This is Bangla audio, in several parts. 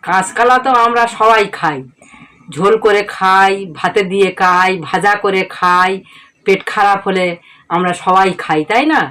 কাঁচকলা তো আমরা সবাই খাই, ঝোল করে খাই, ভাতে দিয়ে খাই, ভাজা করে খাই, পেট খারাপ হলে আমরা সবাই খাই, তাই না?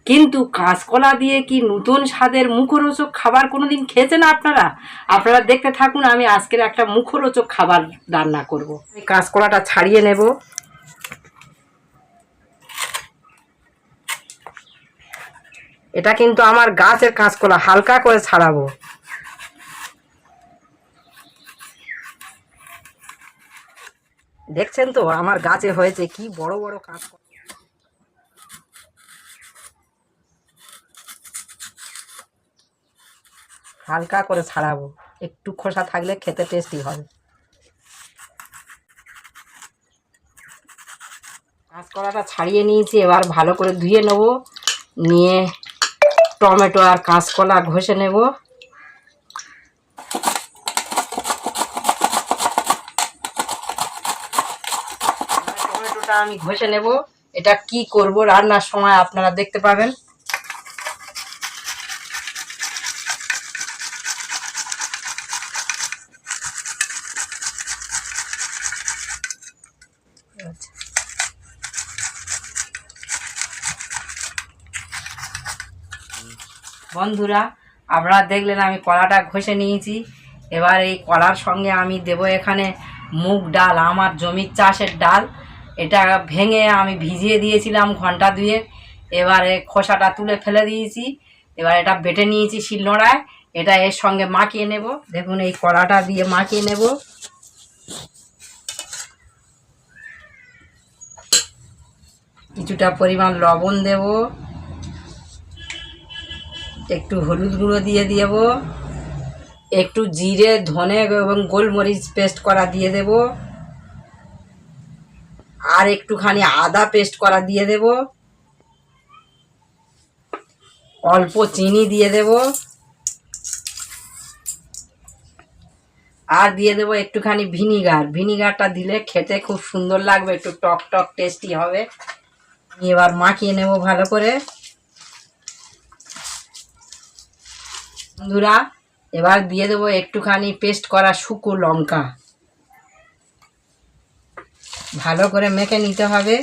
কিন্তু কাঁচকলা দিয়ে কি নতুন স্বাদের মুখরোচক খাবার কোনো দিন খেয়েছেন আপনারা? আপনারা দেখতে থাকুন, আমি আজকের একটা মুখরোচক খাবার রান্না করব। আমি কাঁচকলাটা ছাড়িয়ে নেব। এটা কিন্তু আমার গাছের কাঁচকলা, হালকা করে ছাড়াবো। দেখছেন তো আমার গাছে হয়েছে কি বড় বড় কাঁচকলা। হালকা করে ছাড়াবো, একটু খোসা থাকলে খেতে টেস্টি হবে। কাঁচকলাটা ছাড়িয়ে নিয়েছি, এবার ভালো করে ধুয়ে নেব। নিয়ে টমেটো আর কাঁচকলা ঘষে নেব। টমেটোটা আমি ঘষে নেব। এটা কি করব রান্নার সময় আপনারা দেখতে পাবেন। বন্ধুরা, আপনারা দেখলেন আমি কলাটা ঘষে নিয়েছি। এবার এই কলার সঙ্গে আমি দেব এখানে মুগ ডাল, আমার জমির চাষের ডাল। এটা ভেঙে আমি ভিজিয়ে দিয়েছিলাম ঘন্টা দুয়েক। এবারে খোসাটা তুলে ফেলে দিয়েছি। এবার এটা বেটে নিয়েছি শিলনোড়ায়। এটা এর সঙ্গে মাখিয়ে নেব। দেখুন এই কলাটা দিয়ে মাখিয়ে নেব। কিছুটা পরিমাণ লবণ দেব, একটু হলুদ গুঁড়ো দিয়ে দেব, একটু জিরে, ধনে এবং গোলমরিচ পেস্ট করা দিয়ে দেব, আর একটুখানি আদা পেস্ট করা দিয়ে দেব, অল্প চিনি দিয়ে দেব, আর দিয়ে দেব একটুখানি ভিনিগার। ভিনিগারটা দিলে খেতে খুব সুন্দর লাগবে, একটু টক টক টেস্টি হবে। এবার মাখিয়ে নেব ভালো করে। বন্ধুরা, এবার দিয়ে দেবো একটুখানি পেস্ট করা শুকনো লঙ্কা। ভালো করে মেখে নিতে হবে।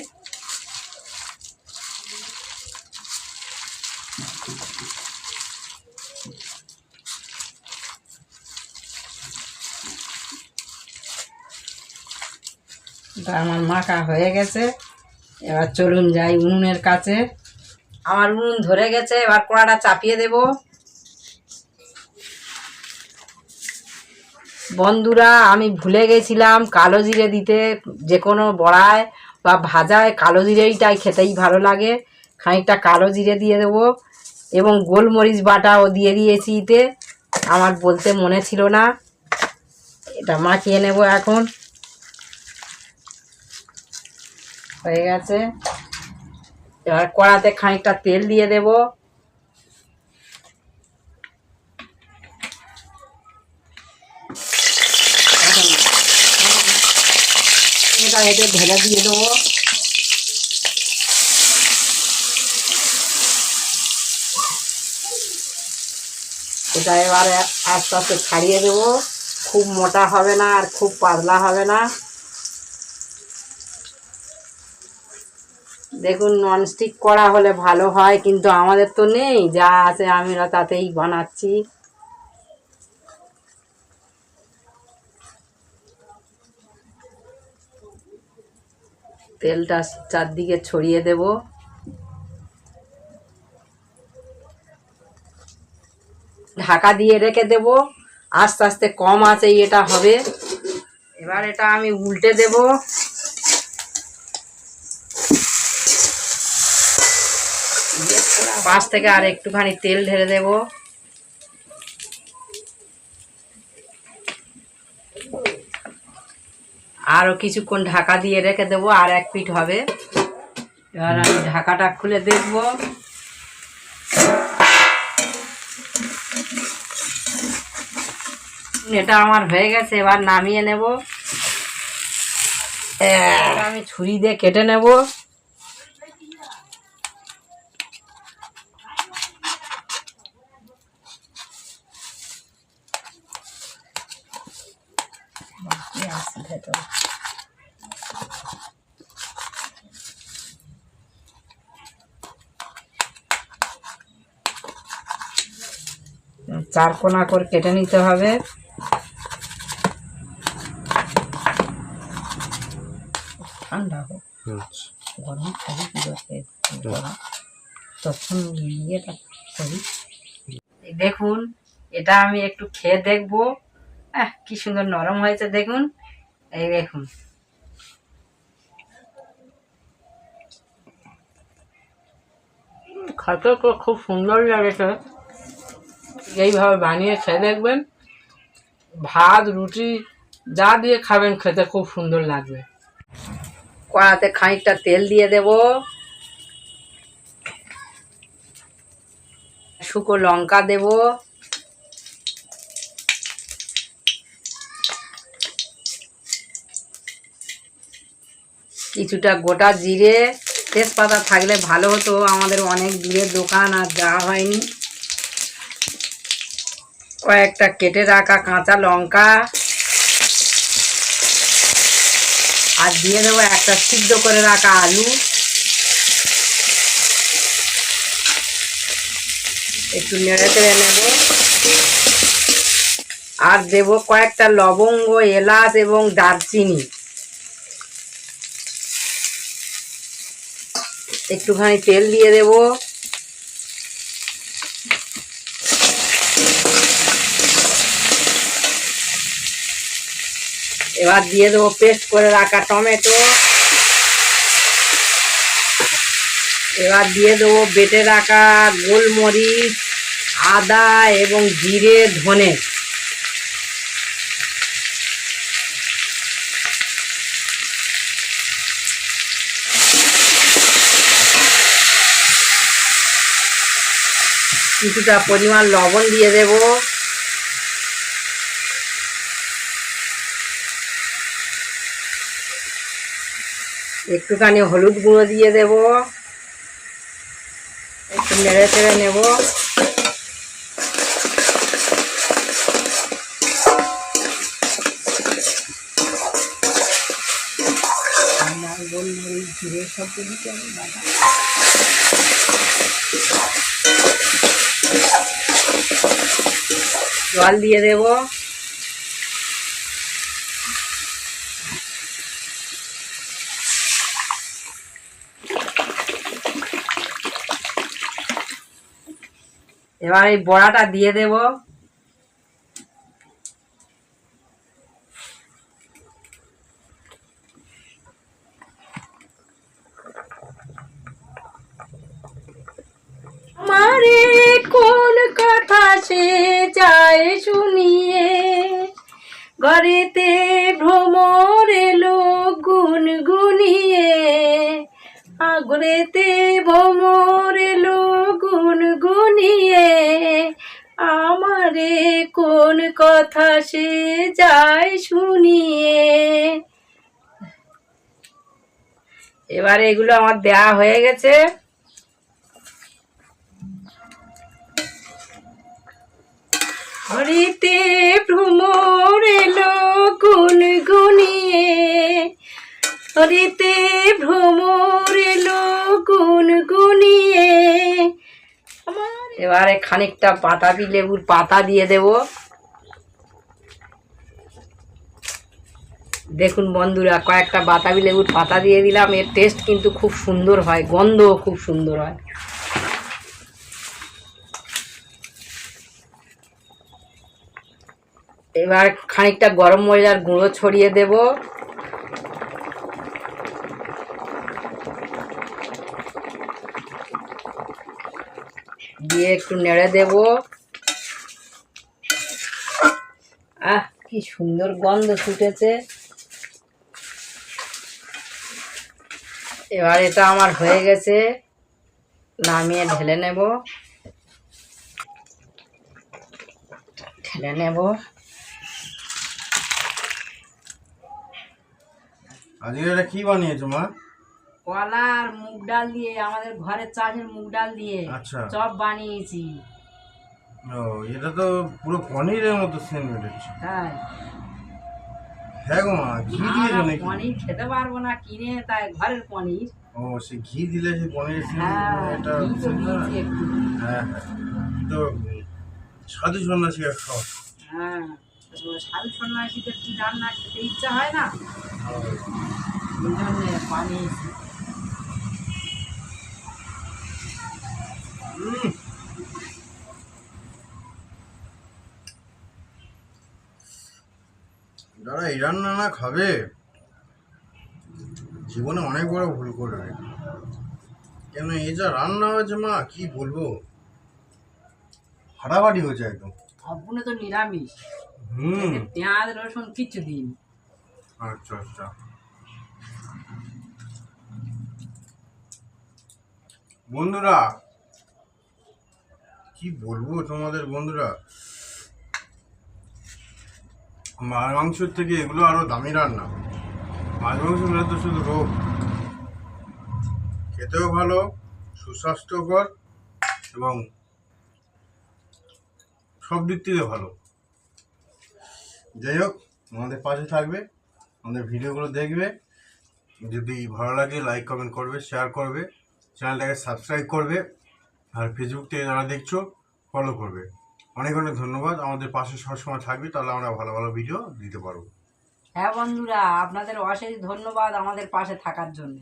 আমার মাখা হয়ে গেছে। এবার চলুন যাই উনুনের কাছে। আমার উনুন ধরে গেছে, এবার কড়াটা চাপিয়ে দেব। বন্ধুরা, আমি ভুলে গেছিলাম কালো জিরে দিতে। যে কোনো বড়ায় বা ভাজায় কালো জিরেটাই খেতেই ভালো লাগে। খানিকটা কালো জিরে দিয়ে দেবো এবং গোলমরিচ বাটাও দিয়ে দিয়েছি এতে, আমার বলতে মনে ছিল না। এটা মাখিয়ে নেব এখন। হয়ে গেছে। এবার কড়াতে খানিকটা তেল দিয়ে দেব। এটা এতে ঢেলে দিয়ে দেবো। এটা এবারে আস্তে আস্তে ছাড়িয়ে দেবো। খুব মোটা হবে না আর খুব পাতলা হবে না। দেখুন ননস্টিক কড়া হলে ভালো হয়, কিন্তু আমাদের তো নেই, যা আছে আমরা তাতেই বানাচ্ছি। তেলটা চারদিকে ছড়িয়ে দেব। ঢাকা দিয়ে রেখে দেব। আস্তে আস্তে কম আঁচেই এটা হবে। এবার এটা আমি উল্টে দেব। পাশ থেকে আর একটুখানি তেল ঢেলে দেব। আরও কিছুক্ষণ ঢাকা দিয়ে রেখে দেবো, আর এক পিঠ হবে। এবার আমি ঢাকাটা খুলে দেখব। এটা আমার হয়ে গেছে, এবার নামিয়ে নেব। আমি ছুরি দিয়ে কেটে নেব। ভেতরে চার কোনা করে কেটে নিতে হবে। ঠান্ডা হোক, গরম থাকি কি গরম তখন ইয়েটা করি। দেখুন এটা আমি একটু খেয়ে দেখবো। কি সুন্দর নরম হয়েছে দেখুন। এই দেখুন খেতে খুব সুন্দর লাগেছে। এইভাবে বানিয়ে খেয়ে দেখবেন, ভাত রুটি যা দিয়ে খাবেন খেতে খুব সুন্দর লাগবে। কড়াতে খানিকটা তেল দিয়ে দেব, শুকনো লঙ্কা দেব, কিছুটা গোটা জিরে, তেজপাতা থাকলে ভালো হতো, আমাদের অনেক দূরের দোকান আর যাওয়া হয়নি। কয়েকটা কেটে রাখা কাঁচা লঙ্কা আর দিয়ে দেবো একটা সিদ্ধ করে রাখা আলু। একটু নেড়ে চেড়ে নেব আর দেব কয়েকটা লবঙ্গ, এলাচ এবং দারচিনি। একটুখানি তেল দিয়ে দেব, এবার দিয়ে দেবো পেস্ট করে রাখা টমেটো। এবার দিয়ে দেবো বেটে রাখা গোলমরিচ, আদা এবং জিরে, ধনে। কিছুটা পরিমাণ লবণ দিয়ে দেব, একটুখানি হলুদ গুঁড়ো দিয়ে দেব, একটু নেড়ে চেড়ে নেব। জল দিয়ে দেব, এবার এই বড়াটা দিয়ে দেব। আমারে কোন কথা সে যায় শুনিয়ে, ঘরেতে ভ্রমর এলো গুনগুনিয়ে, ঘরেতে ভ্রমর এলো গুনগুনিয়ে, আমারে কোন কথা সে যায় শুনিয়ে। এবারে এগুলো আমার দেয়া হয়ে গেছে। ঘরেতে ভ্রমর এলো গুনগুনিয়ে, ঘরেতে ভ্রমর এলো গুনগুনিয়ে। এবারে খানিকটা বাতাবি লেবুর পাতা দিয়ে দেব। দেখুন বন্ধুরা, কয়েকটা বাতাবি লেবুর পাতা দিয়ে দিলাম। এর টেস্ট কিন্তু খুব সুন্দর হয়, গন্ধও খুব সুন্দর হয়। এবার খানিকটা গরম মশলার গুঁড়ো ছড়িয়ে দেব, দিয়ে একটু নেড়ে দেব। কি সুন্দর গন্ধ ছুটেছে। এবার এটা আমার হয়ে গেছে, নামিয়ে ঢেলে নেব। আজকে এটা কি বানিয়েছো মা? কলা আর মুগ ডাল দিয়ে, আমাদের ঘরের চাষের মুগ ডাল দিয়ে চপ বানিয়েছি। ও, এটা তো পুরো পনিরের মতো সেন্ট বেরোচ্ছে। হ্যাঁ, হ্যাঁ গো মা, ঘি দিয়েছো আমরা নাকি? পনির খেতে পারবো না কিনে, তাই ঘরের পনির। ও, সে ঘি দিলে সে পনির হ্যাঁ, এটা ঘি তো বুঝলি না? দিয়েছি একটু। হ্যাঁ হ্যাঁ, তো সাধু সন্ন্যাসী এক খাওয়া। হ্যাঁ, তো সাধু সন্ন্যাসীদের কি রান্না খেতে ইচ্ছা হয় না, এই জন্যে বানিয়েছি। যারা এই রান্না না খাবে জীবনে অনেক বড় ভুল করবে। কেন এই যা রান্না হয়েছে মা, কি বলবো, ফাটাফাটি হয়েছে একদম। সম্পূর্ণ তো নিরামিষ, হুম। এতে পেঁয়াজ রসুন কিচ্ছু দিইনি। আচ্ছা আচ্ছা। বন্ধুরা, কি বলবো তোমাদের বন্ধুরা, মাছ মাংসের থেকে এগুলো আরো দামি রান্না। মাছ মাংস খেলে তো শুধু রোগ, খেতেও ভালো, সুস্বাস্থ্যকর এবং সব দিক থেকে ভালো। যাই হোক, আমাদের পাশে থাকবে, আমাদের ভিডিওগুলো দেখবে, যদি ভালো লাগে লাইক কমেন্ট করবে, শেয়ার করবে, চ্যানেলটাকে সাবস্ক্রাইব করবে, আর ফেসবুক থেকে যারা দেখছো ফলো করবে। অনেক অনেক ধন্যবাদ, আমাদের পাশে সবসময় থাকবে, তাহলে আমরা ভালো ভালো ভিডিও দিতে পারবো। হ্যাঁ বন্ধুরা, আপনাদের অশেষ ধন্যবাদ আমাদের পাশে থাকার জন্য।